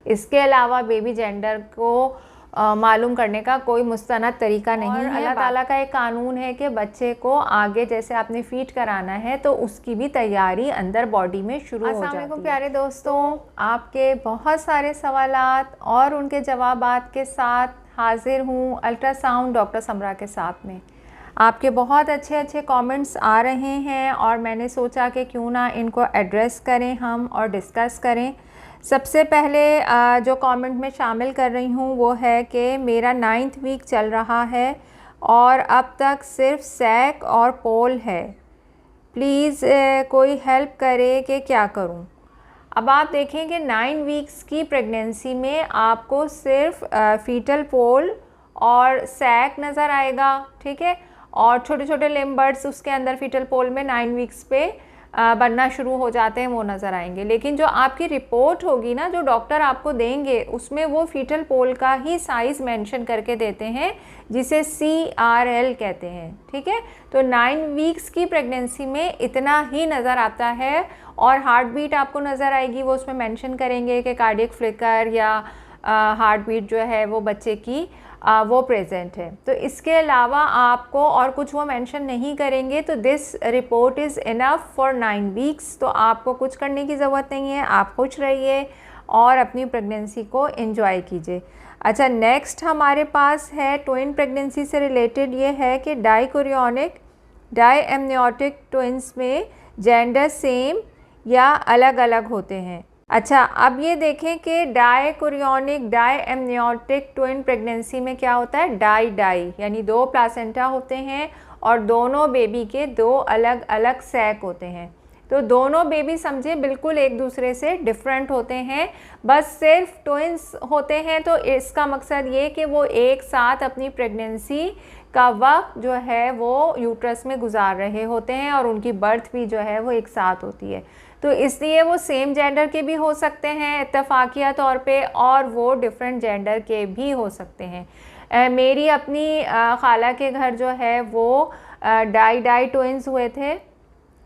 इसके अलावा baby gender को मालूम करने का कोई मुस्तनद तरीका नहीं है। अल्लाह ताला का एक कानून है कि बच्चे को आगे जैसे आपने फीड कराना है तो उसकी भी तैयारी अंदर बॉडी में शुरू हो जाती है। अस्सलाम वालेकुम प्यारे दोस्तों, आपके बहुत सारे सवालात और उनके जवाबात के साथ हाजिर हूँ अल्ट्रासाउंड डॉक्टर समरा के साथ में। आपके बहुत अच्छे अच्छे कमेंट्स आ रहे हैं और मैंने सोचा कि क्यों ना इनको एड्रेस करें हम और डिस्कस करें। सबसे पहले जो कमेंट में शामिल कर रही हूँ वो है कि मेरा 9th वीक चल रहा है और अब तक सिर्फ सैक और पोल है, प्लीज़ कोई हेल्प करे कि क्या करूँ। अब आप देखें कि 9 वीक्स की प्रेगनेंसी में आपको सिर्फ फीटल पोल और सैक नज़र आएगा, ठीक है, और छोटे छोटे लिम्बर्स उसके अंदर फीटल पोल में 9 वीक्स पे बनना शुरू हो जाते हैं, वो नज़र आएंगे। लेकिन जो आपकी रिपोर्ट होगी ना, जो डॉक्टर आपको देंगे, उसमें वो फीटल पोल का ही साइज़ मेंशन करके देते हैं जिसे CRL कहते हैं, ठीक है। तो 9 वीक्स की प्रेगनेंसी में इतना ही नज़र आता है और हार्ट बीट आपको नज़र आएगी, वो उसमें मेंशन करेंगे कि कार्डियक फ्लिकर या हार्ट बीट जो है वो बच्चे की वो प्रेजेंट है। तो इसके अलावा आपको और कुछ वो मेंशन नहीं करेंगे। तो this report is enough for 9 weeks. तो आपको कुछ करने की ज़रूरत नहीं है, आप खुश रहिए और अपनी प्रेगनेंसी को एंजॉय कीजिए। अच्छा, नेक्स्ट हमारे पास है ट्विन प्रेगनेंसी से रिलेटेड, ये है कि डाइकोरियोनिक डायएमनियोटिक ट्विन्स में जेंडर सेम या अलग अलग होते हैं। अच्छा, अब ये देखें कि डायकोरियोनिक डायएमनियोटिक ट्विन प्रेगनेंसी में क्या होता है, डाई यानी 2 प्लासेंटा होते हैं और दोनों बेबी के 2 अलग अलग सैक होते हैं। तो दोनों बेबी समझे बिल्कुल एक दूसरे से डिफरेंट होते हैं, बस सिर्फ ट्विन्स होते हैं। तो इसका मकसद ये कि वो एक साथ अपनी प्रेगनेंसी का वक्त जो है वो यूट्रस में गुजार रहे होते हैं और उनकी बर्थ भी जो है वो एक साथ होती है। तो इसलिए वो सेम जेंडर के भी हो सकते हैं इत्तफाकिया तौर पे, और वो डिफरेंट जेंडर के भी हो सकते हैं। मेरी अपनी खाला के घर जो है वो डाई ट्विन्स हुए थे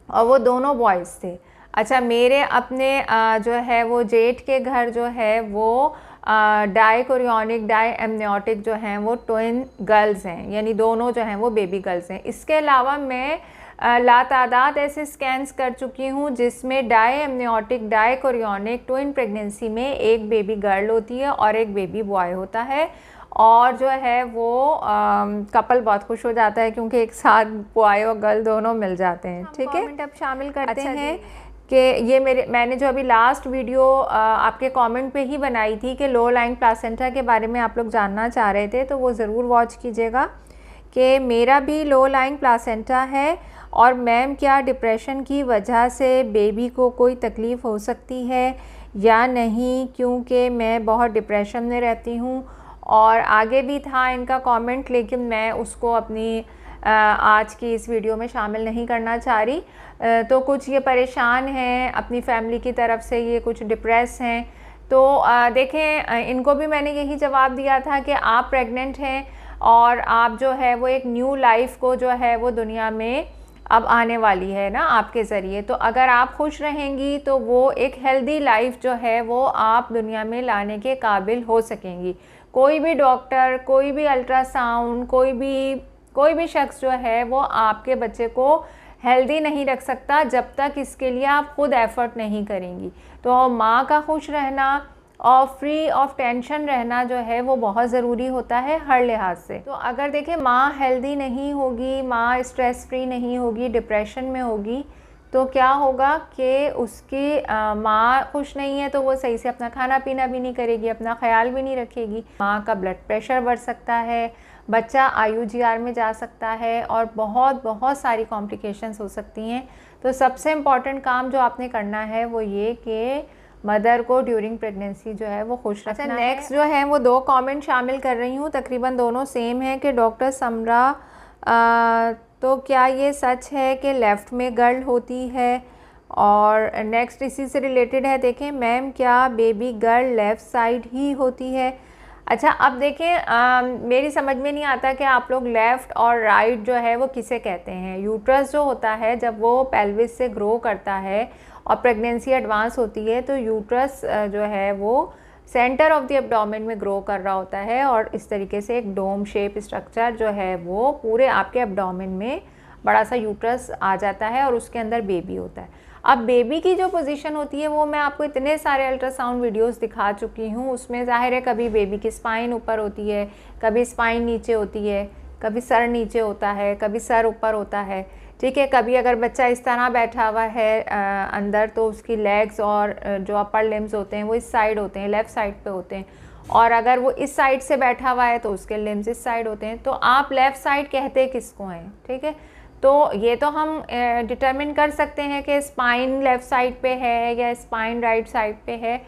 और वो दोनों बॉयज़ थे। अच्छा, मेरे अपने जो है वो जेठ के घर जो है वो डाइकोरियोनिक डायएमनियोटिक जो हैं वो ट्विन गर्ल्स हैं, यानी दोनों जो हैं वो बेबी गर्ल्स हैं। इसके अलावा मैं लातादाद ऐसे स्कैन्स कर चुकी हूँ जिसमें डायएमनियोटिक डाइकोरियोनिक ट्विन प्रेगनेंसी में एक बेबी गर्ल होती है और एक बेबी बॉय होता है, और जो है वो कपल बहुत खुश हो जाता है क्योंकि एक साथ बॉय और गर्ल दोनों मिल जाते हैं, ठीक है। कमेंट अब शामिल करते हैं कि ये मैंने जो अभी लास्ट वीडियो आपके कमेंट पे ही बनाई थी कि लो लाइंग प्लासेंटा के बारे में आप लोग जानना चाह रहे थे, तो वो ज़रूर वॉच कीजिएगा कि मेरा भी लो लाइंग प्लासेंटा है। और मैम, क्या डिप्रेशन की वजह से बेबी को कोई तकलीफ़ हो सकती है या नहीं, क्योंकि मैं बहुत डिप्रेशन में रहती हूँ। और आगे भी था इनका कमेंट, लेकिन मैं उसको अपनी आज की इस वीडियो में शामिल नहीं करना चाह रही। तो कुछ ये परेशान हैं अपनी फैमिली की तरफ से, ये कुछ डिप्रेस हैं। तो देखें, इनको भी मैंने यही जवाब दिया था कि आप प्रेग्नेंट हैं और आप जो है वो एक न्यू लाइफ को जो है वो दुनिया में अब आने वाली है ना आपके ज़रिए। तो अगर आप खुश रहेंगी तो वो एक हेल्दी लाइफ जो है वो आप दुनिया में लाने के काबिल हो सकेंगी। कोई भी डॉक्टर, कोई भी अल्ट्रासाउंड, कोई भी शख्स जो है वो आपके बच्चे को हेल्दी नहीं रख सकता जब तक इसके लिए आप खुद एफ़र्ट नहीं करेंगी। तो माँ का खुश रहना और फ्री ऑफ टेंशन रहना जो है वो बहुत ज़रूरी होता है हर लिहाज से। तो अगर देखें, माँ हेल्दी नहीं होगी, माँ स्ट्रेस फ्री नहीं होगी, डिप्रेशन में होगी, तो क्या होगा कि उसकी माँ खुश नहीं है तो वो सही से अपना खाना पीना भी नहीं करेगी, अपना ख्याल भी नहीं रखेगी। माँ का ब्लड प्रेशर बढ़ सकता है, बच्चा IUGR में जा सकता है और बहुत सारी कॉम्प्लिकेशंस हो सकती हैं। तो सबसे इम्पॉर्टेंट काम जो आपने करना है वो ये कि मदर को ड्यूरिंग प्रेगनेंसी जो है वो खुश रखना है। अच्छा, नेक्स्ट जो है वो 2 कमेंट शामिल कर रही हूँ, तकरीबन दोनों सेम है कि डॉक्टर समरा तो क्या ये सच है कि लेफ़्ट में गर्ल होती है। और नेक्स्ट इसी से रिलेटेड है, देखें मैम, क्या बेबी गर्ल लेफ़्ट साइड ही होती है। अच्छा, अब देखें, मेरी समझ में नहीं आता कि आप लोग लेफ़्ट और राइट जो है वो किसे कहते हैं। यूट्रस जो होता है जब वो पेल्विस से ग्रो करता है और प्रेगनेंसी एडवांस होती है तो यूट्रस जो है वो सेंटर ऑफ द एब्डोमेन में ग्रो कर रहा होता है और इस तरीके से एक डोम शेप स्ट्रक्चर जो है वो पूरे आपके एब्डोमेन में बड़ा सा यूट्रस आ जाता है और उसके अंदर बेबी होता है। अब बेबी की जो पोजीशन होती है वो मैं आपको इतने सारे अल्ट्रासाउंड वीडियोस दिखा चुकी हूँ। उसमें ज़ाहिर है कभी बेबी की स्पाइन ऊपर होती है, कभी स्पाइन नीचे होती है, कभी सर नीचे होता है, कभी सर ऊपर होता है, ठीक है। कभी अगर बच्चा इस तरह बैठा हुआ है अंदर तो उसकी लेग्स और जो अपर लिम्स होते हैं वो इस साइड होते हैं, लेफ़्ट साइड पे होते हैं, और अगर वो इस साइड से बैठा हुआ है तो उसके लिम्स इस साइड होते हैं। तो आप लेफ़्ट साइड कहते किसको हैं, ठीक है। तो ये तो हम डिटरमिन कर सकते हैं कि स्पाइन लेफ़्ट साइड पे है या स्पाइन राइट साइड पे है,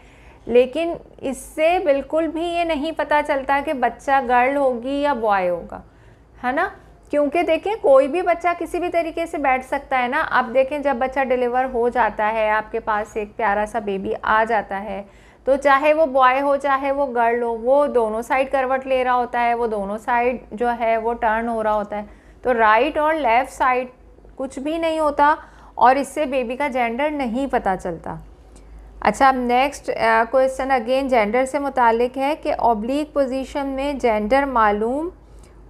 लेकिन इससे बिल्कुल भी ये नहीं पता चलता कि बच्चा गर्ल होगी या बॉय होगा, है ना। क्योंकि देखें कोई भी बच्चा किसी भी तरीके से बैठ सकता है ना। अब देखें जब बच्चा डिलीवर हो जाता है, आपके पास एक प्यारा सा बेबी आ जाता है, तो चाहे वो बॉय हो चाहे वो गर्ल हो, वो दोनों साइड करवट ले रहा होता है, वो दोनों साइड जो है वो टर्न हो रहा होता है। तो राइट और लेफ़्ट साइड कुछ भी नहीं होता और इससे बेबी का जेंडर नहीं पता चलता। अच्छा, अब नेक्स्ट क्वेश्चन अगेन जेंडर से मुतालिक है कि ऑब्लिक पोजीशन में जेंडर मालूम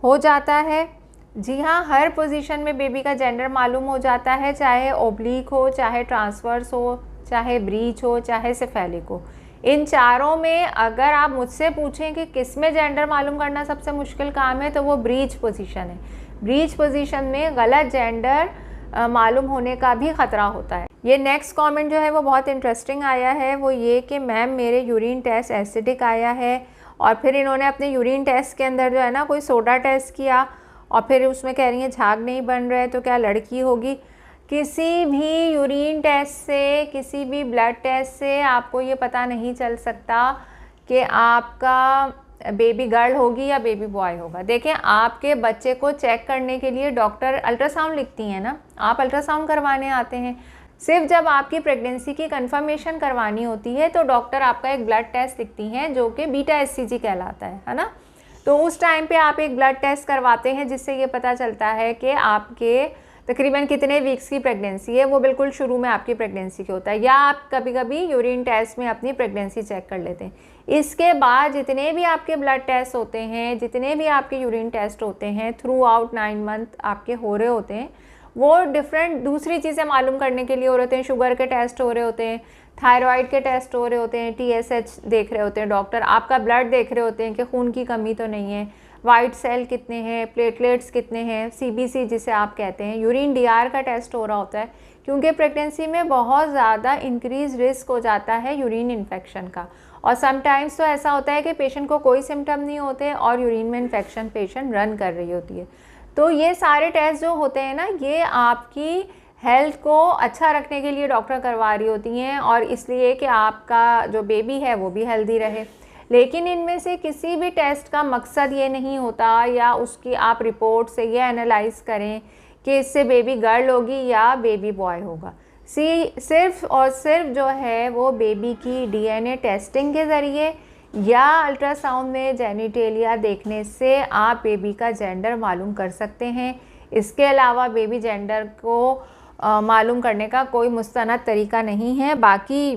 हो जाता है। जी हाँ, हर पोजीशन में बेबी का जेंडर मालूम हो जाता है, चाहे ओब्लिक हो, चाहे ट्रांसवर्स हो, चाहे ब्रीच हो, चाहे सेफेलिक हो। इन चारों में अगर आप मुझसे पूछें कि किस में जेंडर मालूम करना सबसे मुश्किल काम है तो वो ब्रीच पोजीशन है। ब्रीच पोजीशन में गलत जेंडर मालूम होने का भी ख़तरा होता है। ये नेक्स्ट कमेंट जो है वो बहुत इंटरेस्टिंग आया है, वो ये कि मैम मेरे यूरिन टेस्ट एसिडिक आया है, और फिर इन्होंने अपने यूरिन टेस्ट के अंदर जो है ना कोई सोडा टेस्ट किया और फिर उसमें कह रही हैं झाग नहीं बन रहे, तो क्या लड़की होगी। किसी भी यूरिन टेस्ट से, किसी भी ब्लड टेस्ट से आपको ये पता नहीं चल सकता कि आपका बेबी गर्ल होगी या बेबी बॉय होगा। देखें, आपके बच्चे को चेक करने के लिए डॉक्टर अल्ट्रासाउंड लिखती हैं ना, आप अल्ट्रासाउंड करवाने आते हैं। सिर्फ जब आपकी प्रेगनेंसी की कंफर्मेशन करवानी होती है तो डॉक्टर आपका एक ब्लड टेस्ट लिखती हैं जो कि बीटा एचसीजी कहलाता है ना। तो उस टाइम पे आप एक ब्लड टेस्ट करवाते हैं जिससे ये पता चलता है कि आपके तकरीबन कितने वीक्स की प्रेगनेंसी है। वो बिल्कुल शुरू में आपकी प्रेगनेंसी के होता है, या आप कभी कभी यूरिन टेस्ट में अपनी प्रेगनेंसी चेक कर लेते हैं। इसके बाद जितने भी आपके ब्लड टेस्ट होते हैं, जितने भी आपके यूरिन टेस्ट होते हैं थ्रू आउट 9 मंथ आपके हो रहे होते हैं, वो डिफरेंट दूसरी चीज़ें मालूम करने के लिए हो रहे होते हैं। शुगर के टेस्ट हो रहे होते हैं, थायराइड के टेस्ट हो रहे होते हैं, TSH देख रहे होते हैं डॉक्टर, आपका ब्लड देख रहे होते हैं कि खून की कमी तो नहीं है, वाइट सेल कितने हैं, प्लेटलेट्स कितने हैं, CBC जिसे आप कहते हैं, यूरिन DR का टेस्ट हो रहा होता है, क्योंकि प्रेगनेंसी में बहुत ज़्यादा इंक्रीज रिस्क हो जाता है यूरिन इन्फेक्शन का। और समटाइम्स तो ऐसा होता है कि पेशेंट को कोई सिम्टम नहीं होते और यूरिन में इन्फेक्शन पेशेंट रन कर रही होती है। तो ये सारे टेस्ट जो होते हैं ना, ये आपकी हेल्थ को अच्छा रखने के लिए डॉक्टर करवा रही होती हैं, और इसलिए कि आपका जो बेबी है वो भी हेल्दी रहे। लेकिन इनमें से किसी भी टेस्ट का मकसद ये नहीं होता या उसकी आप रिपोर्ट से ये एनालाइज करें कि इससे बेबी गर्ल होगी या बेबी बॉय होगा। सिर्फ और सिर्फ जो है वो बेबी की DNA टेस्टिंग के ज़रिए या अल्ट्रासाउंड में जेनिटेलिया देखने से आप बेबी का जेंडर मालूम कर सकते हैं। इसके अलावा बेबी जेंडर को मालूम करने का कोई मुस्तनद तरीका नहीं है। बाकी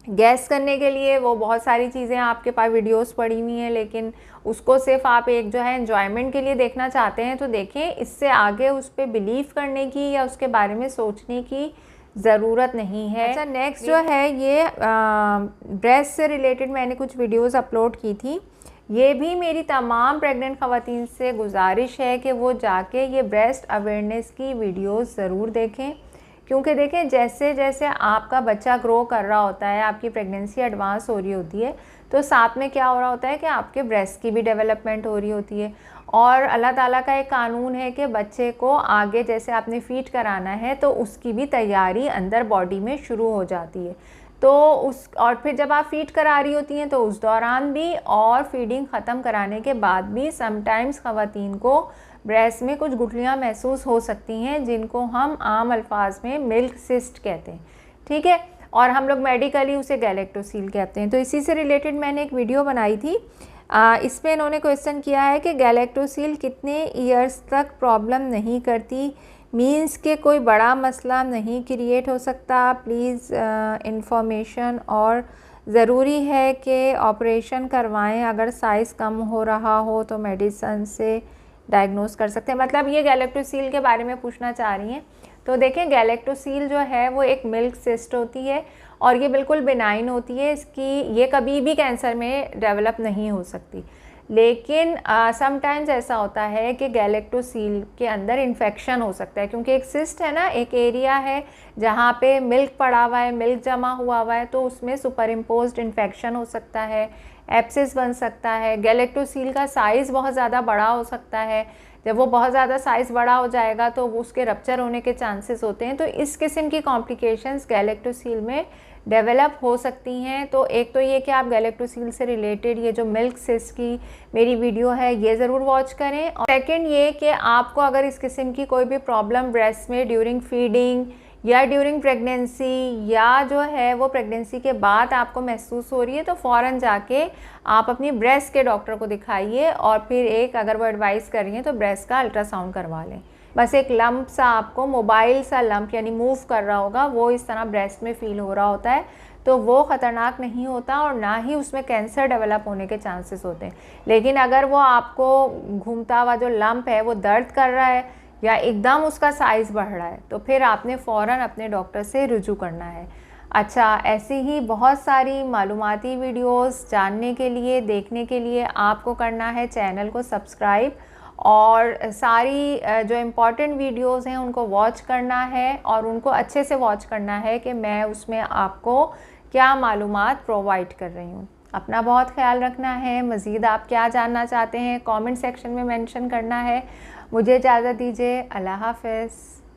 गैस करने के लिए वो बहुत सारी चीज़ें आपके पास वीडियोस पड़ी हुई हैं, लेकिन उसको सिर्फ आप एक जो है एन्जॉयमेंट के लिए देखना चाहते हैं तो देखें। इससे आगे उस पर बिलीव करने की या उसके बारे में सोचने की ज़रूरत नहीं है। अच्छा, नेक्स्ट जो है ये ब्रेस्ट से रिलेटेड मैंने कुछ वीडियोस अपलोड की थी। ये भी मेरी तमाम प्रेग्नेंट ख़वातीन से गुजारिश है कि वो जाके ये ब्रेस्ट अवेयरनेस की वीडियोस ज़रूर देखें, क्योंकि देखें जैसे जैसे आपका बच्चा ग्रो कर रहा होता है, आपकी प्रेगनेंसी एडवांस हो रही होती है, तो साथ में क्या हो रहा होता है कि आपके ब्रेस्ट की भी डेवलपमेंट हो रही होती है। और अल्लाह ताला का एक कानून है कि बच्चे को आगे जैसे आपने फ़ीड कराना है तो उसकी भी तैयारी अंदर बॉडी में शुरू हो जाती है। तो और फिर जब आप फ़ीड करा रही होती हैं तो उस दौरान भी और फीडिंग ख़त्म कराने के बाद भी समटाइम्स ख़वातीन को ब्रेस्ट में कुछ गुठलियाँ महसूस हो सकती हैं, जिनको हम आम अल्फाज में मिल्क सिस्ट कहते हैं, ठीक है, और हम लोग मेडिकली उसे गैलेक्टोसील कहते हैं। तो इसी से रिलेटेड मैंने एक वीडियो बनाई थी। इसमें इन्होंने क्वेश्चन किया है कि गैलेक्टोसील कितने ईयर्स तक प्रॉब्लम नहीं करती, मींस के कोई बड़ा मसला नहीं क्रिएट हो सकता। प्लीज़ इंफॉर्मेशन और ज़रूरी है कि ऑपरेशन करवाएं। अगर साइज़ कम हो रहा हो तो मेडिसिन से डायग्नोस कर सकते हैं। मतलब ये गैलेक्टोसील के बारे में पूछना चाह रही हैं। तो देखें, गैलेक्टोसील जो है वो एक मिल्क सिस्ट होती है और ये बिल्कुल बिनाइन होती है। ये कभी भी कैंसर में डेवलप नहीं हो सकती। लेकिन समटाइम्स ऐसा होता है कि गैलेक्टोसील के अंदर इन्फेक्शन हो सकता है, क्योंकि एक सिस्ट है ना, एक एरिया है जहाँ पे मिल्क पड़ा हुआ है, मिल्क जमा हुआ है, तो उसमें सुपर इम्पोज्ड इन्फेक्शन हो सकता है, एब्सिस बन सकता है। गैलेक्टोसील का साइज़ बहुत ज़्यादा बड़ा हो सकता है। जब वो बहुत ज़्यादा साइज़ बड़ा हो जाएगा तो वो उसके रप्चर होने के चांसेस होते हैं। तो इस किस्म की कॉम्प्लिकेशंस गैलेक्टोसील में डेवलप हो सकती हैं। तो एक तो ये कि आप गैलेक्टोसील से रिलेटेड ये जो मिल्क सिस्ट की मेरी वीडियो है ये ज़रूर वॉच करें। और सेकंड ये कि आपको अगर इस किस्म की कोई भी प्रॉब्लम ब्रेस्ट में ड्यूरिंग फीडिंग या ड्यूरिंग प्रेगनेंसी या जो है वो प्रेगनेंसी के बाद आपको महसूस हो रही है, तो फ़ौरन जाके आप अपनी ब्रेस्ट के डॉक्टर को दिखाइए और फिर अगर वो एडवाइस कर रही हैं तो ब्रेस्ट का अल्ट्रासाउंड करवा लें। बस एक लंप सा आपको मोबाइल सा लंप यानी मूव कर रहा होगा, वो इस तरह ब्रेस्ट में फील हो रहा होता है, तो वो ख़तरनाक नहीं होता और ना ही उसमें कैंसर डेवलप होने के चांसेस होते हैं। लेकिन अगर वो आपको घूमता हुआ जो लंप है वो दर्द कर रहा है या एकदम उसका साइज़ बढ़ रहा है, तो फिर आपने फ़ौरन अपने डॉक्टर से रुजू करना है। अच्छा, ऐसी ही बहुत सारी मालूमाती वीडियोस जानने के लिए, देखने के लिए आपको करना है चैनल को सब्सक्राइब और सारी जो इम्पॉर्टेंट वीडियोस हैं उनको वॉच करना है और उनको अच्छे से वॉच करना है कि मैं उसमें आपको क्या मालूमात प्रोवाइड कर रही हूँ। अपना बहुत ख्याल रखना है। मज़ीद आप क्या जानना चाहते हैं कमेंट सेक्शन में मेंशन करना है। मुझे इजाज़त दीजिए। अल्लाह हाफ़िज़।